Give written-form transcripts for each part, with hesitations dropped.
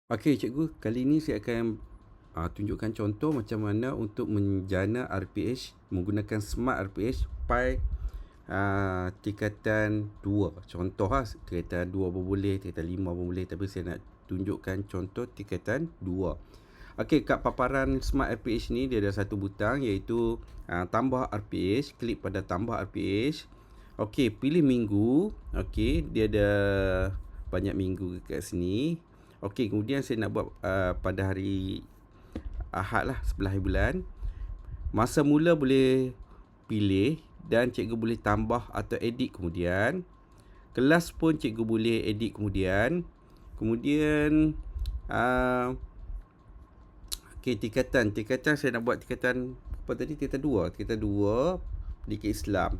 Okey cikgu, kali ni saya akan tunjukkan contoh macam mana untuk menjana RPH menggunakan Smart RPH Pi tingkatan 2. Contoh tingkatan 2 pun boleh, tingkatan 5 pun boleh, tapi saya nak tunjukkan contoh tingkatan 2. Okey, kat paparan Smart RPH ni dia ada satu butang iaitu tambah RPH, klik pada tambah RPH. Okey, pilih minggu. Okey, dia ada banyak minggu kat sini. Okey, kemudian saya nak buat pada hari Ahad lah, 11 hari bulan. Masa mula boleh pilih dan cikgu boleh tambah atau edit kemudian. Kelas pun cikgu boleh edit kemudian. Kemudian okey, tingkatan saya nak buat tingkatan apa tadi? Tingkatan 2. Tingkatan 2 pendidikan Islam.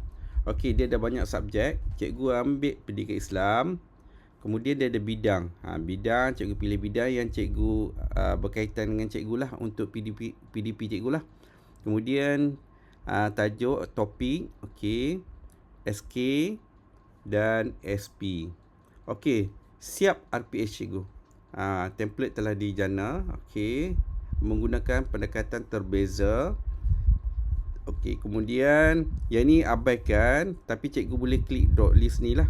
Okey, dia ada banyak subjek. Cikgu ambil pendidikan Islam. Kemudian dia ada bidang. Bidang, cikgu pilih bidang yang cikgu berkaitan dengan cikgu lah untuk PDP cikgu lah. Kemudian tajuk, topik, okey, SK dan SP. Okey, siap RPH cikgu. Template telah dijana. Okey, menggunakan pendekatan terbeza. Okey, kemudian yang ni abaikan, tapi cikgu boleh klik dot list ni lah.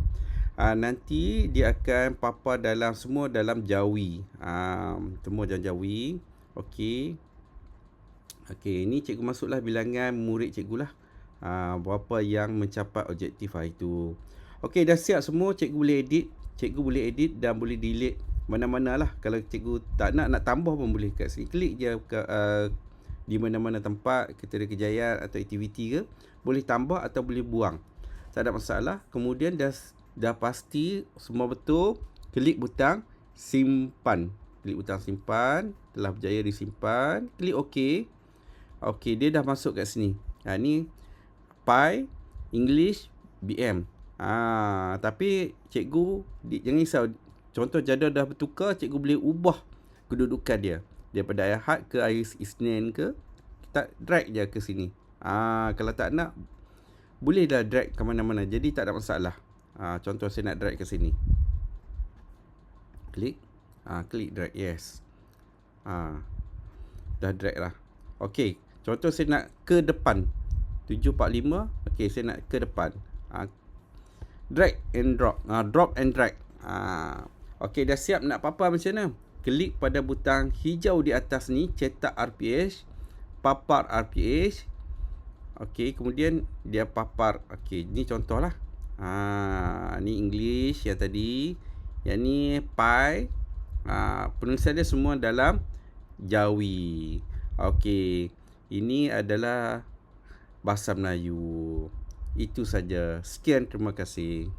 Nanti dia akan papar semua dalam Jawi. Semua dalam Jawi. Okey. Okey, ni cikgu masuklah bilangan murid cikgu lah. Berapa yang mencapai objektif hari tu. Okey, dah siap semua, cikgu boleh edit. Cikgu boleh edit dan boleh delete mana-mana lah. Kalau cikgu tak nak tambah pun boleh kat sini. Klik je ke di mana-mana tempat, kriteria kejayaan atau aktiviti ke. Boleh tambah atau boleh buang. Tak ada masalah. Kemudian dah pasti semua betul, klik butang simpan. Klik butang simpan, telah berjaya disimpan. Klik OK. Okey, dia dah masuk kat sini. Ni Pi, English, BM. Tapi cikgu jangan risau. Contoh jadual dah bertukar, cikgu boleh ubah kedudukan dia. Daripada Ahad ke hari Isnin ke, kita drag je ke sini. Kalau tak nak, boleh dah drag ke mana-mana. Jadi tak ada masalah. Contoh saya nak drag ke sini. Klik. Klik drag. Yes. Dah drag lah. Okey. Contoh saya nak ke depan. 745. Okey, saya nak ke depan. Drag and drop. Drop and drag. Okey, dah siap nak papar macam mana? Klik pada butang hijau di atas ni. Cetak RPH. Papar RPH. Okey, kemudian dia papar. Okey, ni contoh lah. Ni English yang tadi. Yang ni Pi. Penulisan dia semua dalam Jawi. Okey, ini adalah bahasa Melayu. Itu saja. Sekian, terima kasih.